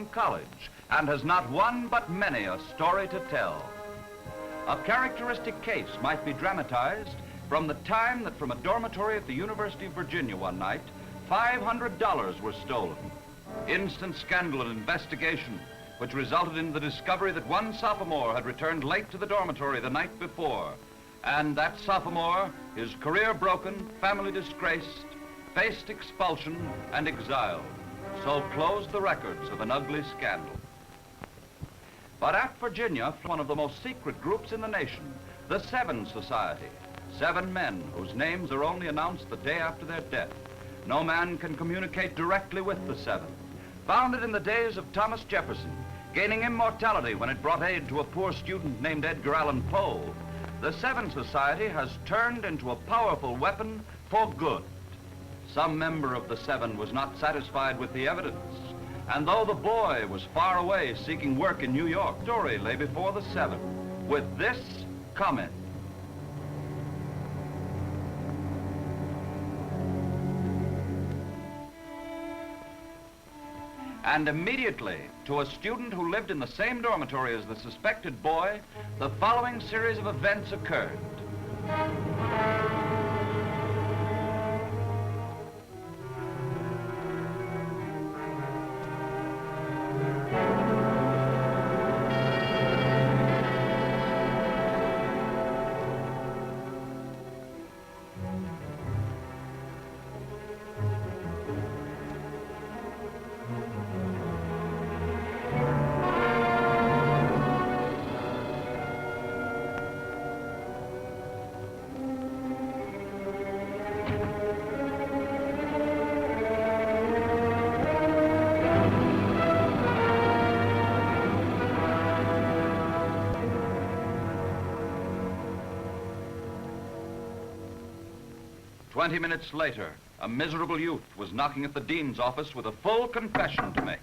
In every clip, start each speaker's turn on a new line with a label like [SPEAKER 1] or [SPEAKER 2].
[SPEAKER 1] Boston College and has not one but many a story to tell. A characteristic case might be dramatized from the time that from a dormitory at the University of Virginia one night, $500 were stolen. Instant scandal and investigation, which resulted in the discovery that one sophomore had returned late to the dormitory the night before. And that sophomore, his career broken, family disgraced, faced expulsion and exile. So closed the records of an ugly scandal. But at Virginia, one of the most secret groups in the nation, the Seven Society. 7 men whose names are only announced the day after their death. No man can communicate directly with the 7. Founded in the days of Thomas Jefferson, gaining immortality when it brought aid to a poor student named Edgar Allan Poe, the Seven Society has turned into a powerful weapon for good. Some member of the 7 was not satisfied with the evidence, and though the boy was far away seeking work in New York, the story lay before the 7 with this comment. And immediately, to a student who lived in the same dormitory as the suspected boy, the following series of events occurred. 20 minutes later, a miserable youth was knocking at the dean's office with a full confession to make.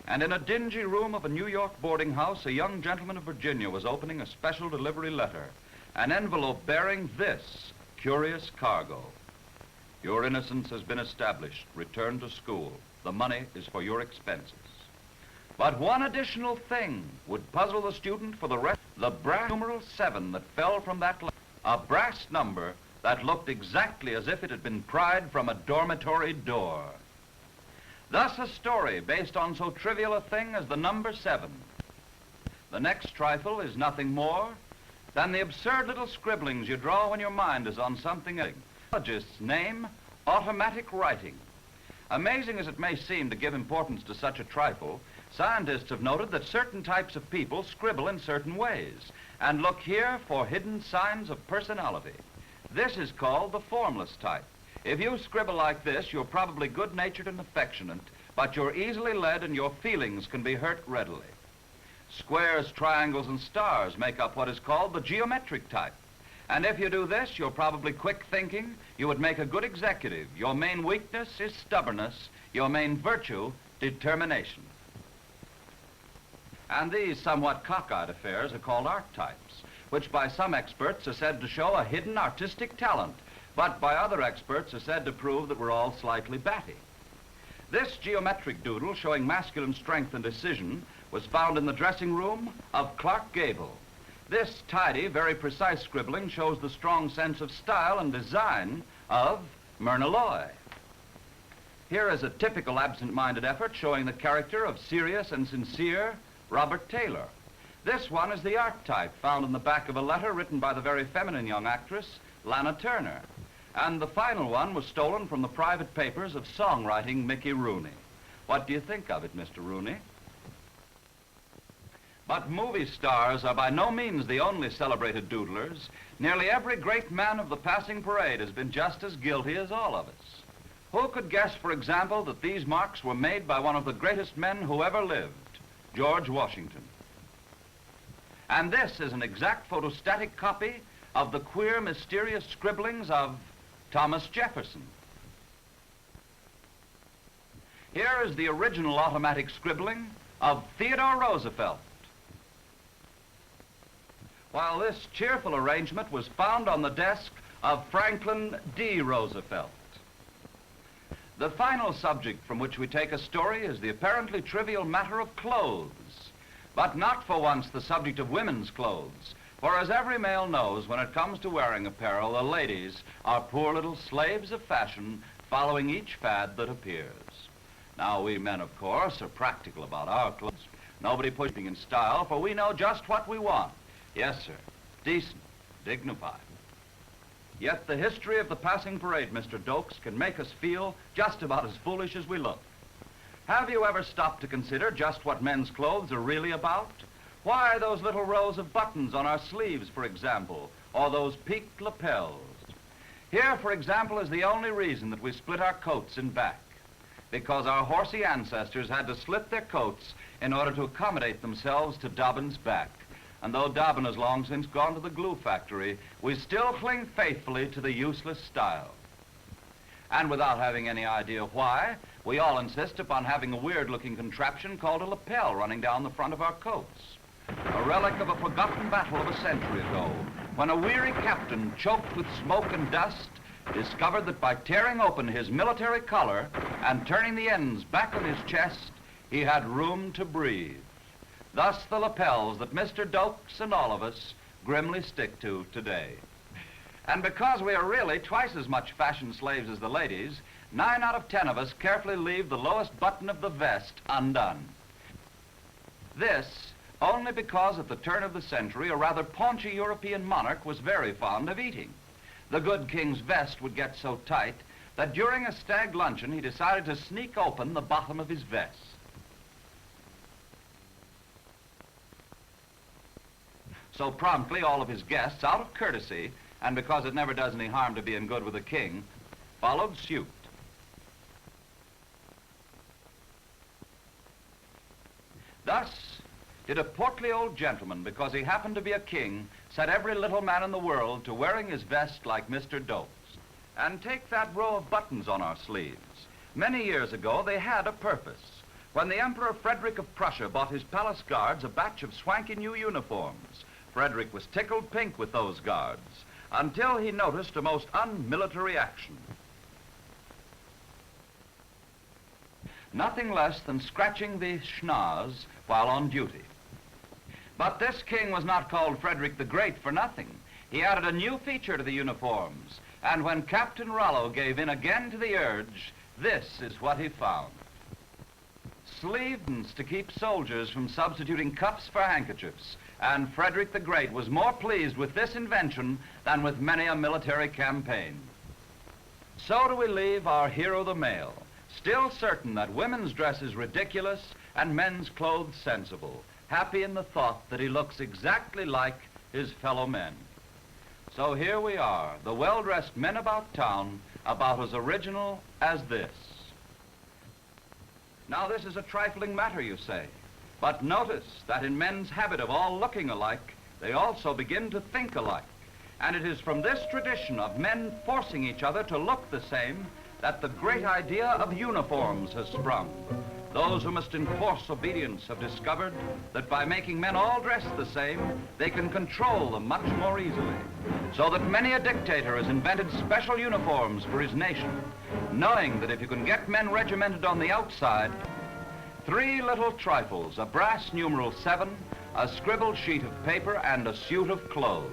[SPEAKER 1] And in a dingy room of a New York boarding house, a young gentleman of Virginia was opening a special delivery letter, an envelope bearing this curious cargo. Your innocence has been established. Return to school. The money is for your expenses. But one additional thing would puzzle the student for the rest. The brass numeral 7 that fell from that letter. A brass number that looked exactly as if it had been pried from a dormitory door. Thus a story based on so trivial a thing as the number 7. The next trifle is nothing more than the absurd little scribblings you draw when your mind is on something else. Biologist's name, automatic writing. Amazing as it may seem to give importance to such a trifle, scientists have noted that certain types of people scribble in certain ways and look here for hidden signs of personality. This is called the formless type. If you scribble like this, you're probably good-natured and affectionate, but you're easily led and your feelings can be hurt readily. Squares, triangles, and stars make up what is called the geometric type. And if you do this, you're probably quick-thinking. You would make a good executive. Your main weakness is stubbornness. Your main virtue, determination. And these somewhat cockeyed affairs are called archetypes, which by some experts are said to show a hidden artistic talent, but by other experts are said to prove that we're all slightly batty. This geometric doodle showing masculine strength and decision was found in the dressing room of Clark Gable. This tidy, very precise scribbling shows the strong sense of style and design of Myrna Loy. Here is a typical absent-minded effort showing the character of serious and sincere Robert Taylor. This one is the archetype found in the back of a letter written by the very feminine young actress, Lana Turner. And the final one was stolen from the private papers of songwriting Mickey Rooney. What do you think of it, Mr. Rooney? But movie stars are by no means the only celebrated doodlers. Nearly every great man of the passing parade has been just as guilty as all of us. Who could guess, for example, that these marks were made by one of the greatest men who ever lived, George Washington? And this is an exact photostatic copy of the queer, mysterious scribblings of Thomas Jefferson. Here is the original automatic scribbling of Theodore Roosevelt. While this cheerful arrangement was found on the desk of Franklin D. Roosevelt. The final subject from which we take a story is the apparently trivial matter of clothes. But not for once the subject of women's clothes. For as every male knows, when it comes to wearing apparel, the ladies are poor little slaves of fashion, following each fad that appears. Now, we men, of course, are practical about our clothes. Nobody pushing in style, for we know just what we want. Yes, sir. Decent, dignified. Yet the history of the passing parade, Mr. Dokes, can make us feel just about as foolish as we look. Have you ever stopped to consider just what men's clothes are really about? Why those little rows of buttons on our sleeves, for example, or those peaked lapels? Here, for example, is the only reason that we split our coats in back. Because our horsey ancestors had to slit their coats in order to accommodate themselves to Dobbin's back. And though Dobbin has long since gone to the glue factory, we still cling faithfully to the useless style. And without having any idea why, we all insist upon having a weird-looking contraption called a lapel running down the front of our coats. A relic of a forgotten battle of a century ago, when a weary captain, choked with smoke and dust, discovered that by tearing open his military collar and turning the ends back on his chest, he had room to breathe. Thus the lapels that Mr. Dokes and all of us grimly stick to today. And because we are really twice as much fashion slaves as the ladies, 9 out of 10 of us carefully leave the lowest button of the vest undone. This only because at the turn of the century, a rather paunchy European monarch was very fond of eating. The good king's vest would get so tight that during a stag luncheon he decided to sneak open the bottom of his vest. So promptly all of his guests, out of courtesy, and because it never does any harm to be in good with the king, followed suit. Thus did a portly old gentleman, because he happened to be a king, set every little man in the world to wearing his vest like Mr. Dokes. And take that row of buttons on our sleeves. Many years ago, they had a purpose. When the Emperor Frederick of Prussia bought his palace guards a batch of swanky new uniforms, Frederick was tickled pink with those guards, until he noticed a most unmilitary action. Nothing less than scratching the schnoz while on duty. But this king was not called Frederick the Great for nothing. He added a new feature to the uniforms, and when Captain Rollo gave in again to the urge, this is what he found. Sleeves to keep soldiers from substituting cuffs for handkerchiefs, and Frederick the Great was more pleased with this invention than with many a military campaign. So do we leave our hero the male, still certain that women's dress is ridiculous and men's clothes sensible, happy in the thought that he looks exactly like his fellow men. So here we are, the well-dressed men about town, about as original as this. Now, this is a trifling matter, you say, but notice that in men's habit of all looking alike, they also begin to think alike. And it is from this tradition of men forcing each other to look the same that the great idea of uniforms has sprung. Those who must enforce obedience have discovered that by making men all dress the same, they can control them much more easily. So that many a dictator has invented special uniforms for his nation, knowing that if you can get men regimented on the outside, 3 little trifles, a brass numeral 7, a scribbled sheet of paper, and a suit of clothes,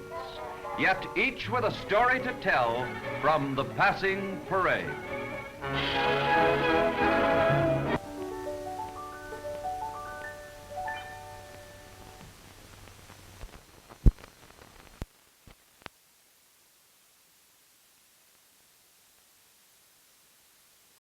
[SPEAKER 1] yet each with a story to tell from the passing parade.